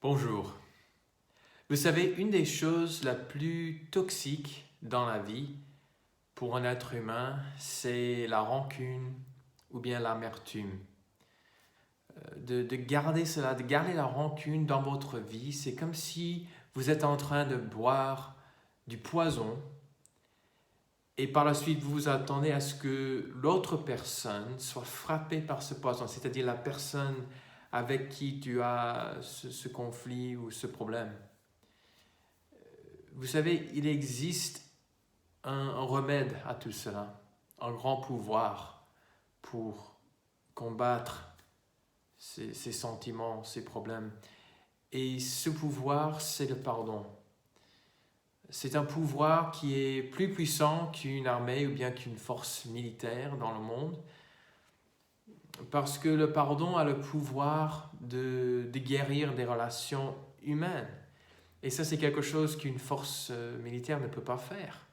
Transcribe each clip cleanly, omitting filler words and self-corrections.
Bonjour. Vous savez, une des choses la plus toxiques dans la vie pour un être humain, c'est la rancune ou bien l'amertume. De garder cela, de garder la rancune dans votre vie, c'est comme si vous êtes en train de boire du poison et par la suite vous vous attendez à ce que l'autre personne soit frappée par ce poison, c'est-à-dire la personne avec qui tu as ce conflit ou ce problème. Vous savez, il existe un remède à tout cela, un grand pouvoir pour combattre ces sentiments, ces problèmes. Et ce pouvoir, c'est le pardon. C'est un pouvoir qui est plus puissant qu'une armée ou bien qu'une force militaire dans le monde, parce que le pardon a le pouvoir de guérir des relations humaines. Et ça, c'est quelque chose qu'une force militaire ne peut pas faire.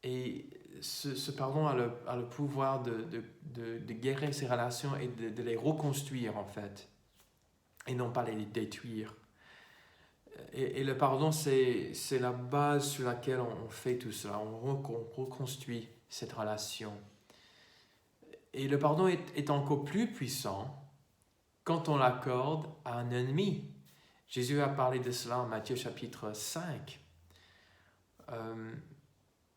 Et ce pardon a le pouvoir de guérir ces relations et de les reconstruire, en fait, et non pas les détruire. Et le pardon, c'est la base sur laquelle on fait tout cela. On reconstruit cette relation. Et le pardon est encore plus puissant quand on l'accorde à un ennemi. Jésus a parlé de cela en Matthieu chapitre 5.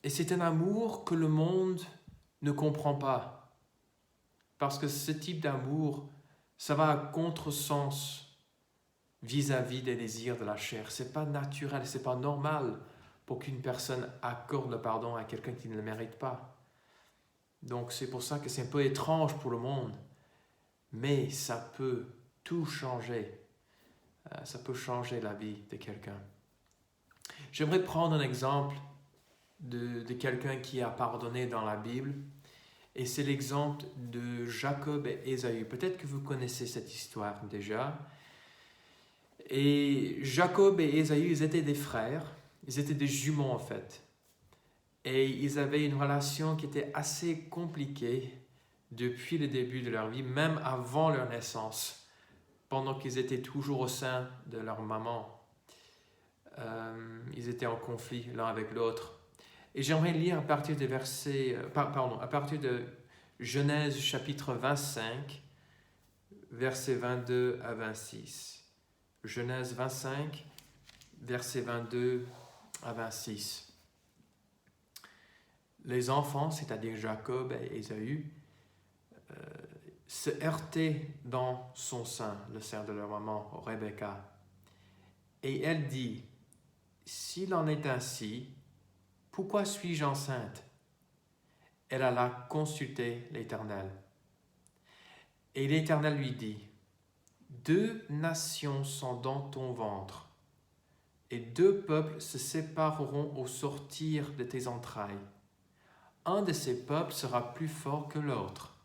Et c'est un amour que le monde ne comprend pas. Parce que ce type d'amour, ça va à contresens vis-à-vis des désirs de la chair. C'est pas naturel, c'est pas normal pour qu'une personne accorde le pardon à quelqu'un qui ne le mérite pas. Donc c'est pour ça que c'est un peu étrange pour le monde. Mais ça peut tout changer. Ça peut changer la vie de quelqu'un. J'aimerais prendre un exemple de quelqu'un qui a pardonné dans la Bible. Et c'est l'exemple de Jacob et Ésaü. Peut-être que vous connaissez cette histoire déjà. Et Jacob et Ésaü, ils étaient des frères. Ils étaient des jumeaux en fait. Et ils avaient une relation qui était assez compliquée depuis le début de leur vie, même avant leur naissance, pendant qu'ils étaient toujours au sein de leur maman. Ils étaient en conflit l'un avec l'autre. Et j'aimerais lire à partir de Genèse chapitre 25, versets 22 à 26. Genèse 25, versets 22 à 26. Les enfants, c'est-à-dire Jacob et Ésaü, se heurtaient dans son sein, le sein de leur maman, Rebecca. Et elle dit, « S'il en est ainsi, pourquoi suis-je enceinte ?» Elle alla consulter l'Éternel. Et l'Éternel lui dit, « Deux nations sont dans ton ventre, et deux peuples se sépareront au sortir de tes entrailles. Un de ces peuples sera plus fort que l'autre,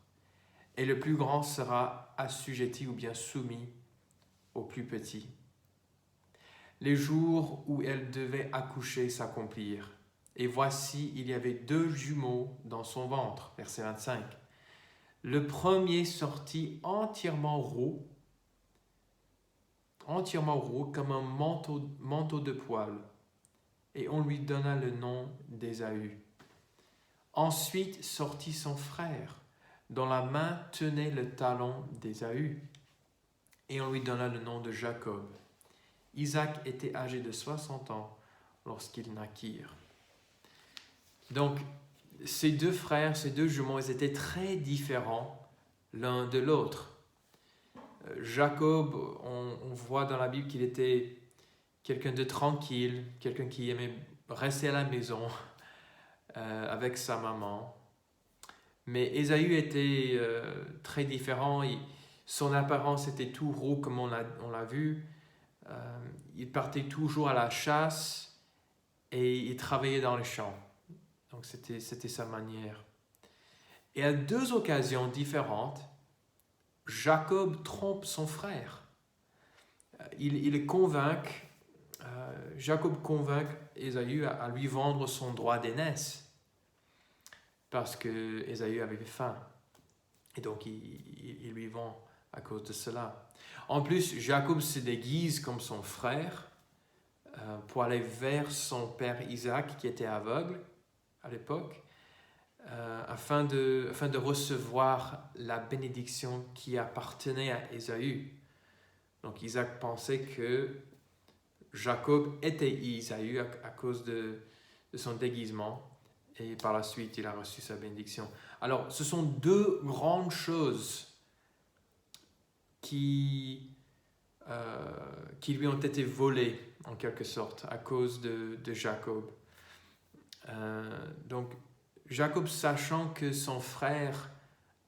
et le plus grand sera assujetti ou bien soumis au plus petit. » Les jours où elle devait accoucher s'accomplirent. Et voici, il y avait deux jumeaux dans son ventre. Verset 25. Le premier sortit entièrement roux comme un manteau de poil, et on lui donna le nom d'Ésaü. Ensuite sortit son frère, dont la main tenait le talon d'Ésaü, et on lui donna le nom de Jacob. Isaac était âgé de 60 ans lorsqu'ils naquirent. Donc, ces deux frères, ces deux jumeaux, ils étaient très différents l'un de l'autre. Jacob, on voit dans la Bible qu'il était quelqu'un de tranquille, quelqu'un qui aimait rester à la maison avec sa maman. Mais Ésaü était très différent. Son apparence était tout roux comme on l'a vu. Il partait toujours à la chasse et il travaillait dans les champs. Donc c'était sa manière. Et à deux occasions différentes, Jacob trompe son frère. Jacob convainc Ésaü à lui vendre son droit d'aînesse parce que Ésaü avait faim. Et donc il lui vend à cause de cela. En plus, Jacob se déguise comme son frère pour aller vers son père Isaac qui était aveugle à l'époque, afin de recevoir la bénédiction qui appartenait à Ésaü. Donc Isaac pensait que Jacob était Ésaü à cause de son déguisement, et par la suite il a reçu sa bénédiction. Alors ce sont deux grandes choses qui lui ont été volées en quelque sorte à cause de Jacob. Donc Jacob, sachant que son frère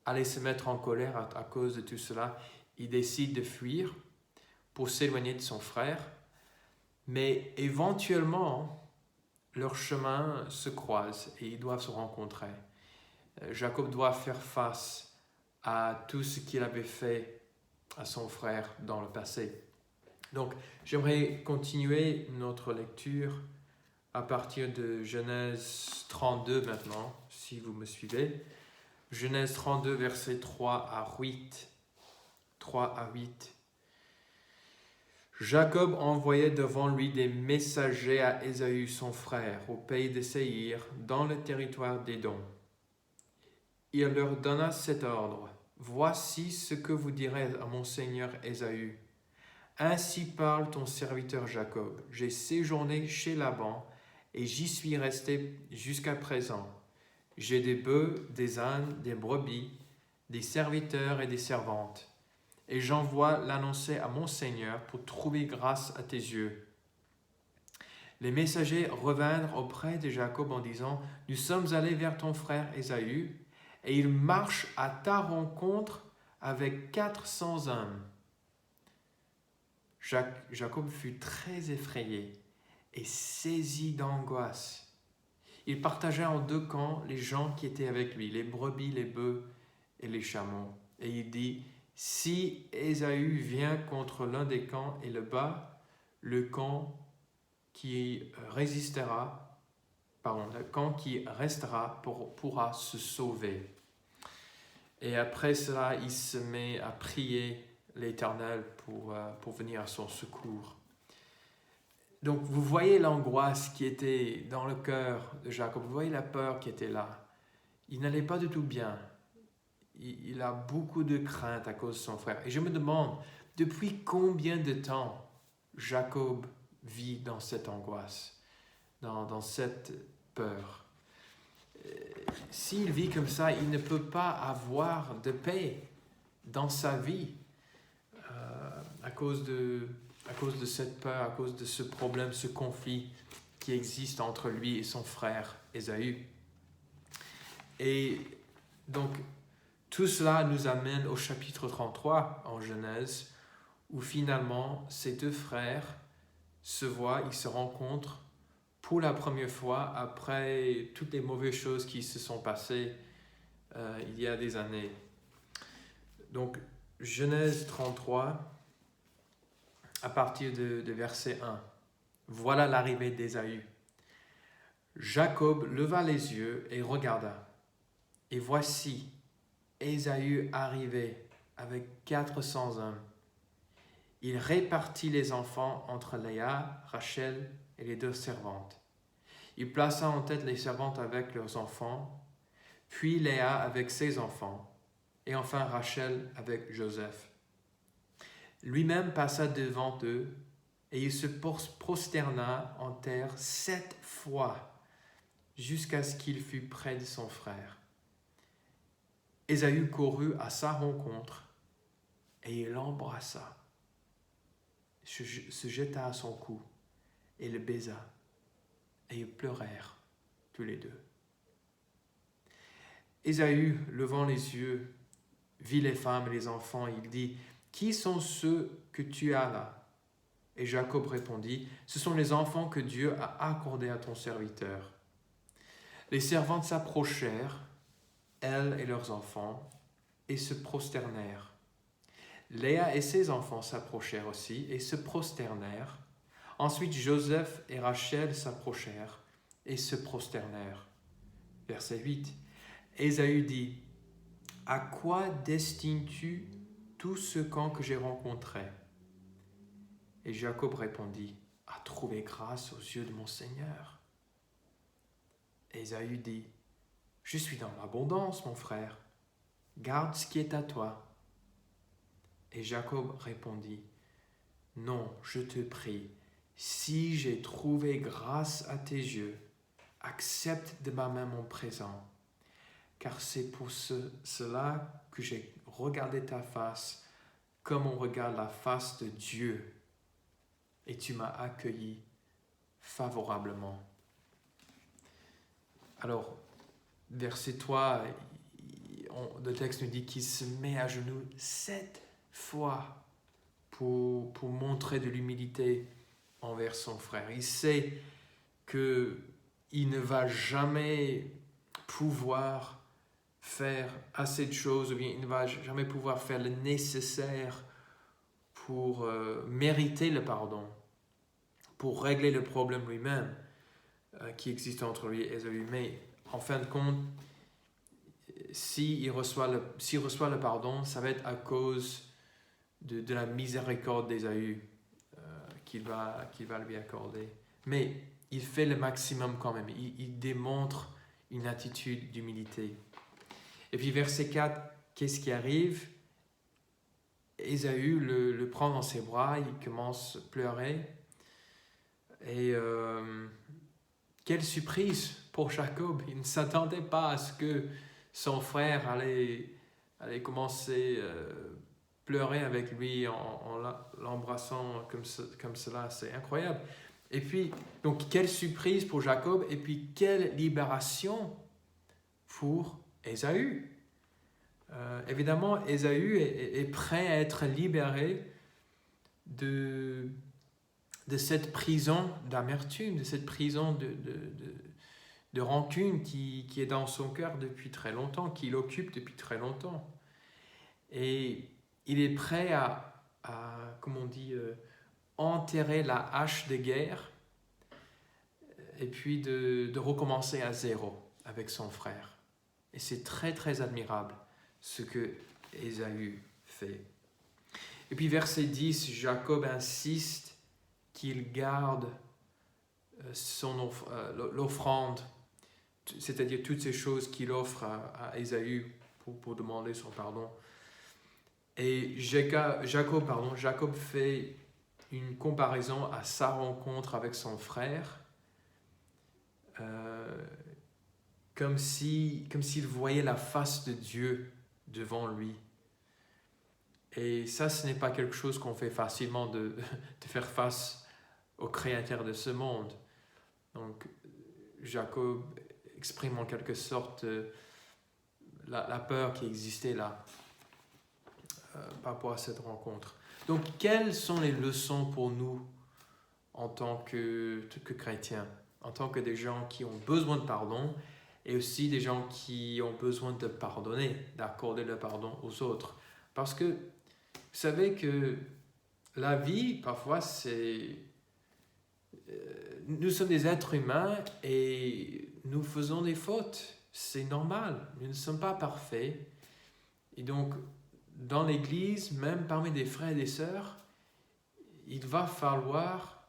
allait se mettre en colère à cause de tout cela, il décide de fuir pour s'éloigner de son frère, mais éventuellement leurs chemins se croisent et ils doivent se rencontrer. Jacob doit faire face à tout ce qu'il avait fait à son frère dans le passé. Donc, j'aimerais continuer notre lecture à partir de Genèse 32 maintenant, si vous me suivez. Genèse 32, versets 3 à 8. 3 à 8. Jacob envoyait devant lui des messagers à Ésaü son frère, au pays de Séïr, dans le territoire d'Édom. Il leur donna cet ordre. Voici ce que vous direz à mon seigneur Ésaü. Ainsi parle ton serviteur Jacob. J'ai séjourné chez Laban et j'y suis resté jusqu'à présent. J'ai des bœufs, des ânes, des brebis, des serviteurs et des servantes. Et j'envoie l'annoncer à mon Seigneur pour trouver grâce à tes yeux. Les messagers revinrent auprès de Jacob en disant, nous sommes allés vers ton frère Ésaü, et il marche à ta rencontre avec 400 hommes. Jacob fut très effrayé et saisi d'angoisse. Il partagea en deux camps les gens qui étaient avec lui, les brebis, les bœufs et les chameaux. Et il dit, si Ésaü vient contre l'un des camps et le bat, le camp qui restera pourra se sauver. Et après cela, il se met à prier l'Éternel pour venir à son secours. Donc vous voyez l'angoisse qui était dans le cœur de Jacob, vous voyez la peur qui était là. Il n'allait pas du tout bien. Il a beaucoup de crainte à cause de son frère. Et je me demande, depuis combien de temps Jacob vit dans cette angoisse, dans cette peur. S'il vit comme ça, il ne peut pas avoir de paix dans sa vie à cause de cette peur, à cause de ce problème, ce conflit qui existe entre lui et son frère Ésaü. Et donc, tout cela nous amène au chapitre 33 en Genèse, où finalement ces deux frères se voient, ils se rencontrent pour la première fois après toutes les mauvaises choses qui se sont passées il y a des années. Donc, Genèse 33, à partir de verset 1. Voilà l'arrivée d'Ésaü. Jacob leva les yeux et regarda. Et voici, Ésaü arrivait avec 400 hommes. Il répartit les enfants entre Léa, Rachel et les deux servantes. Il plaça en tête les servantes avec leurs enfants, puis Léa avec ses enfants, et enfin Rachel avec Joseph. Lui-même passa devant eux, et il se prosterna en terre 7 fois, jusqu'à ce qu'il fût près de son frère. Ésaü courut à sa rencontre, et il l'embrassa, se jeta à son cou, et le baisa, et ils pleurèrent tous les deux. Ésaü, levant les yeux, vit les femmes et les enfants, et il dit, « Qui sont ceux que tu as là ?» Et Jacob répondit, « Ce sont les enfants que Dieu a accordés à ton serviteur. » Les servantes s'approchèrent, elles et leurs enfants, et se prosternèrent. Léa et ses enfants s'approchèrent aussi et se prosternèrent. Ensuite, Joseph et Rachel s'approchèrent et se prosternèrent. Verset 8. Ésaü dit, « À quoi destines-tu tous ceux que j'ai rencontrés. Et Jacob répondit, à trouver grâce aux yeux de mon Seigneur. Ésaü dit, je suis dans l'abondance, mon frère. Garde ce qui est à toi. Et Jacob répondit, non, je te prie, si j'ai trouvé grâce à tes yeux, accepte de ma main mon présent, car c'est pour cela que j'ai regardé ta face comme on regarde la face de Dieu, et tu m'as accueilli favorablement. Alors, verset 3, le texte nous dit qu'il se met à genoux 7 fois pour montrer de l'humilité envers son frère. Il sait qu'il ne va jamais pouvoir faire assez de choses, ou bien il ne va jamais pouvoir faire le nécessaire pour mériter le pardon, pour régler le problème lui-même qui existe entre lui et Ésaü. Mais en fin de compte, s'il reçoit le pardon, ça va être à cause de la miséricorde d'Ésaü qu'il va lui accorder. Mais il fait le maximum quand même. Il démontre une attitude d'humilité. Et puis verset 4, qu'est-ce qui arrive? Ésaü le prend dans ses bras, il commence à pleurer. Et quelle surprise pour Jacob. Il ne s'attendait pas à ce que son frère allait commencer à pleurer avec lui en l'embrassant comme cela. C'est incroyable. Et puis, donc, quelle surprise pour Jacob et puis quelle libération pour Ésaü. Évidemment, Ésaü est prêt à être libéré de cette prison d'amertume, de cette prison de rancune qui est dans son cœur depuis très longtemps, qui l'occupe depuis très longtemps. Et il est prêt à comme on dit, enterrer la hache de guerre et puis de recommencer à zéro avec son frère. Et c'est très très admirable ce que Ésaü fait. Et puis verset 10, Jacob insiste qu'il garde l'offrande, c'est-à-dire toutes ces choses qu'il offre à Ésaü pour demander son pardon. Et Jacob fait une comparaison à sa rencontre avec son frère, comme s'il voyait la face de Dieu devant lui. Et ça, ce n'est pas quelque chose qu'on fait facilement de faire face au Créateur de ce monde. Donc, Jacob exprime en quelque sorte la peur qui existait là par rapport à cette rencontre. Donc, quelles sont les leçons pour nous en tant que chrétiens, en tant que des gens qui ont besoin de pardon et aussi des gens qui ont besoin de pardonner, d'accorder le pardon aux autres? Parce que vous savez que la vie, parfois, nous sommes des êtres humains et nous faisons des fautes. C'est normal, nous ne sommes pas parfaits. Et donc, dans l'Église, même parmi des frères et des sœurs, il va falloir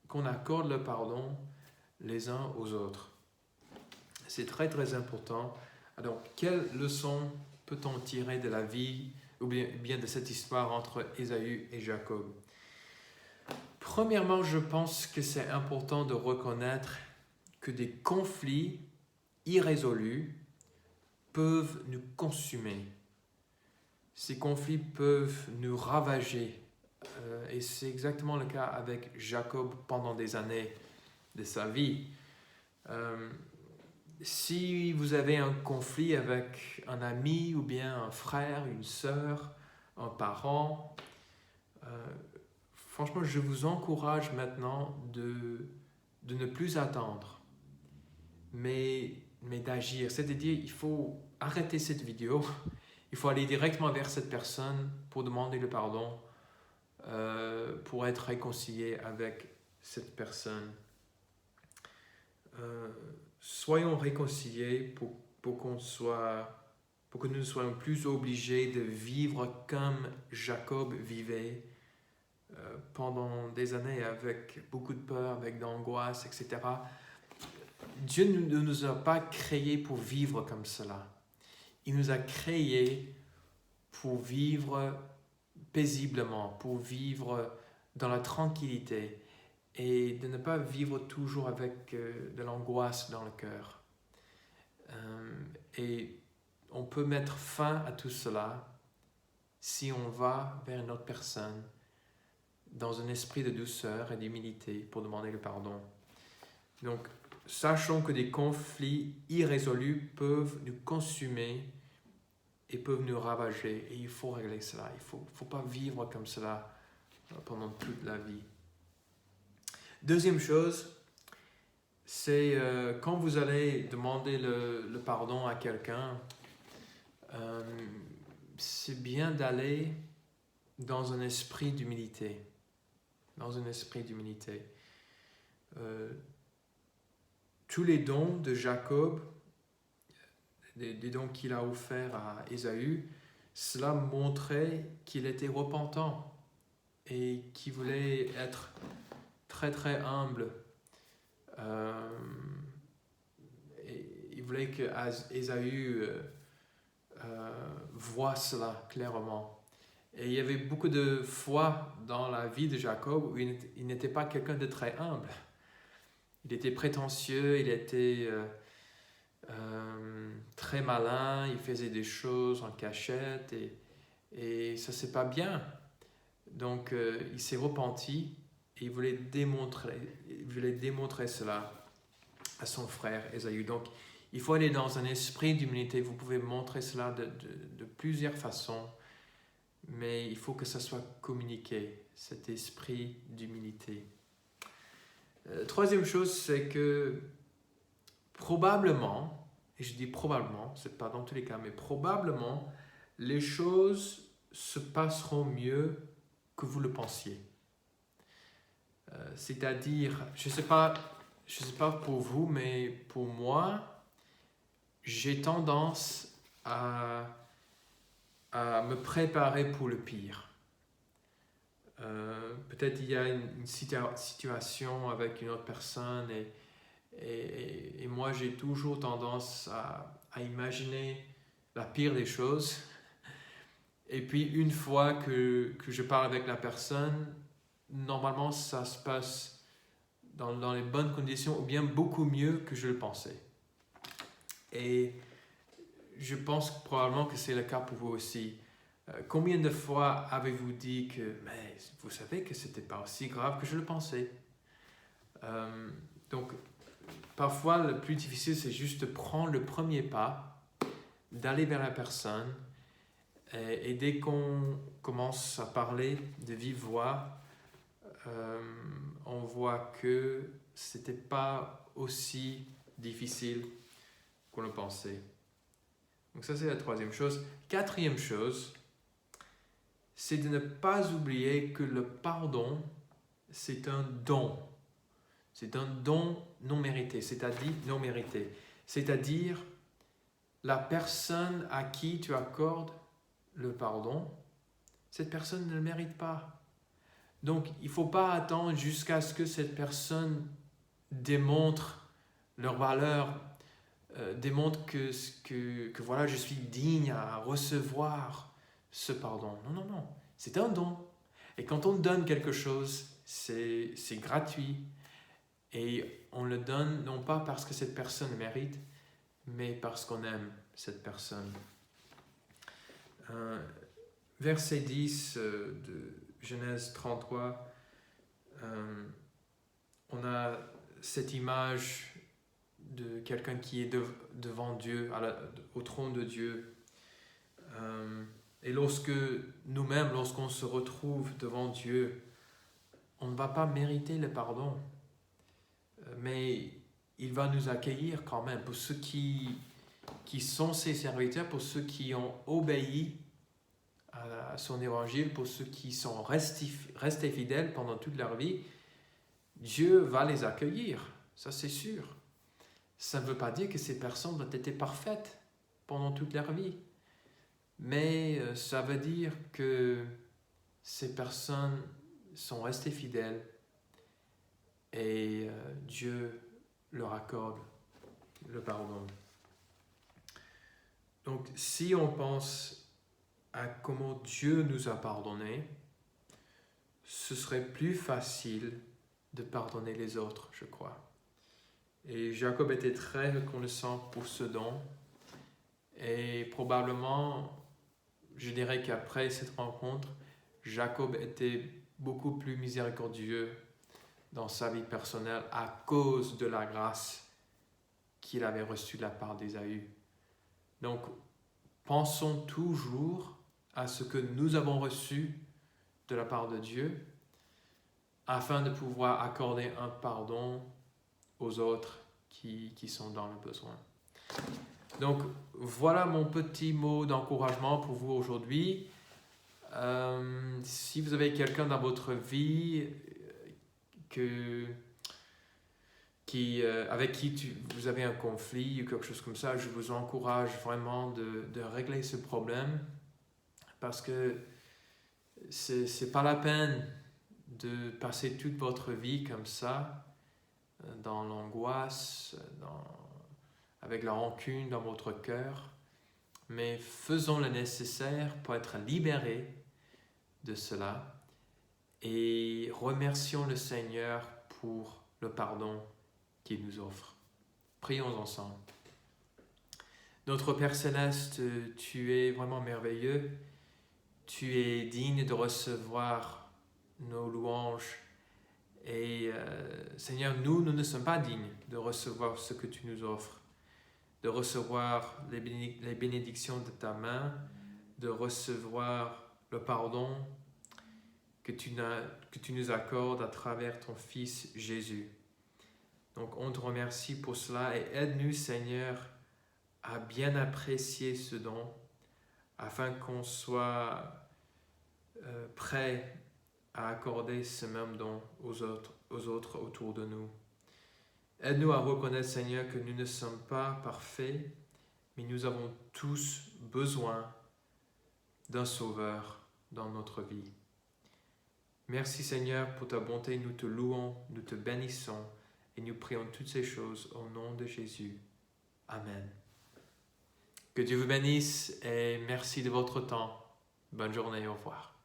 qu'on accorde le pardon les uns aux autres. C'est très très important. Alors, quelle leçon peut-on tirer de la vie ou bien de cette histoire entre Ésaü et Jacob? Premièrement, je pense que c'est important de reconnaître que des conflits irrésolus peuvent nous consumer. Ces conflits peuvent nous ravager. Et c'est exactement le cas avec Jacob pendant des années de sa vie. Si vous avez un conflit avec un ami ou bien un frère, une sœur, un parent, franchement, je vous encourage maintenant de ne plus attendre, mais d'agir. C'est-à-dire, il faut arrêter cette vidéo, il faut aller directement vers cette personne pour demander le pardon, pour être réconcilié avec cette personne. Soyons réconciliés pour qu'on soit pour que nous ne soyons plus obligés de vivre comme Jacob vivait pendant des années avec beaucoup de peur, avec d'angoisse, etc. Dieu ne nous a pas créés pour vivre comme cela. Il nous a créés pour vivre paisiblement, pour vivre dans la tranquillité et de ne pas vivre toujours avec de l'angoisse dans le cœur. Et on peut mettre fin à tout cela si on va vers une autre personne dans un esprit de douceur et d'humilité pour demander le pardon. Donc, sachons que des conflits irrésolus peuvent nous consumer et peuvent nous ravager. Et il faut régler cela. Il ne faut pas vivre comme cela pendant toute la vie. Deuxième chose, c'est quand vous allez demander le pardon à quelqu'un, c'est bien d'aller dans un esprit d'humilité. Dans un esprit d'humilité. Tous les dons de Jacob, des dons qu'il a offerts à Ésaü, cela montrait qu'il était repentant et qu'il voulait être très très humble. Et il voulait que Ésaü voit cela clairement. Et il y avait beaucoup de fois dans la vie de Jacob où il n'était pas quelqu'un de très humble. Il était prétentieux, il était très malin, il faisait des choses en cachette et ça c'est pas bien. Donc il s'est repenti et il voulait démontrer cela à son frère Ésaü. Donc il faut aller dans un esprit d'humilité. Vous pouvez montrer cela de plusieurs façons, mais il faut que ça soit communiqué, cet esprit d'humilité. Troisième chose, c'est que probablement, et je dis probablement, c'est pas dans tous les cas, mais probablement, les choses se passeront mieux que vous le pensiez. C'est-à-dire, je sais pas pour vous, mais pour moi, j'ai tendance à me préparer pour le pire. Peut-être il y a une situation avec une autre personne et moi j'ai toujours tendance à imaginer la pire des choses et puis une fois que je parle avec la personne, normalement ça se passe dans les bonnes conditions ou bien beaucoup mieux que je le pensais. Et je pense probablement que c'est le cas pour vous aussi. Combien de fois avez-vous dit que mais vous savez que c'était pas aussi grave que je le pensais? Donc parfois le plus difficile c'est juste de prendre le premier pas, d'aller vers la personne et dès qu'on commence à parler de vive voix, on voit que c'était pas aussi difficile qu'on le pensait. Donc ça c'est la troisième chose. Quatrième chose, c'est de ne pas oublier que le pardon, c'est un don. C'est un don non mérité, c'est-à-dire la personne à qui tu accordes le pardon, cette personne ne le mérite pas. Donc, il ne faut pas attendre jusqu'à ce que cette personne démontre leur valeur, démontre que voilà, je suis digne à recevoir ce pardon. Non, c'est un don. Et quand on donne quelque chose, c'est gratuit. Et on le donne non pas parce que cette personne mérite, mais parce qu'on aime cette personne. Verset 10 de Genèse 33, on a cette image de quelqu'un qui est devant Dieu, au trône de Dieu. Et lorsqu'on se retrouve devant Dieu, on ne va pas mériter le pardon, mais il va nous accueillir quand même. Pour ceux qui sont ses serviteurs, pour ceux qui ont obéi à son évangile, pour ceux qui sont restés fidèles pendant toute leur vie, Dieu va les accueillir, ça c'est sûr. Ça ne veut pas dire que ces personnes ont été parfaites pendant toute leur vie. mais ça veut dire que ces personnes sont restées fidèles et Dieu leur accorde le pardon. Donc, si on pense à comment Dieu nous a pardonné, ce serait plus facile de pardonner les autres, je crois. Et Jacob était très reconnaissant pour ce don. Et probablement, je dirais qu'après cette rencontre, Jacob était beaucoup plus miséricordieux dans sa vie personnelle à cause de la grâce qu'il avait reçue de la part d'Ésaü. Donc, pensons toujours à ce que nous avons reçu de la part de Dieu afin de pouvoir accorder un pardon aux autres qui sont dans le besoin. Donc, voilà mon petit mot d'encouragement pour vous aujourd'hui. Si vous avez quelqu'un dans votre vie avec qui vous avez un conflit ou quelque chose comme ça, je vous encourage vraiment de régler ce problème parce que c'est pas la peine de passer toute votre vie comme ça, dans l'angoisse, avec la rancune dans votre cœur, mais faisons le nécessaire pour être libérés de cela et remercions le Seigneur pour le pardon qu'il nous offre. Prions ensemble. Notre Père Céleste, tu es vraiment merveilleux. Tu es digne de recevoir nos louanges. Et Seigneur, nous ne sommes pas dignes de recevoir ce que tu nous offres, de recevoir les bénédictions de ta main, de recevoir le pardon que tu nous accordes à travers ton Fils Jésus. Donc on te remercie pour cela et aide-nous, Seigneur, à bien apprécier ce don afin qu'on soit prêt à accorder ce même don aux autres autour de nous. Aide-nous à reconnaître, Seigneur, que nous ne sommes pas parfaits, mais nous avons tous besoin d'un Sauveur dans notre vie. Merci, Seigneur, pour ta bonté. Nous te louons, nous te bénissons et nous prions toutes ces choses au nom de Jésus. Amen. Que Dieu vous bénisse et merci de votre temps. Bonne journée, au revoir.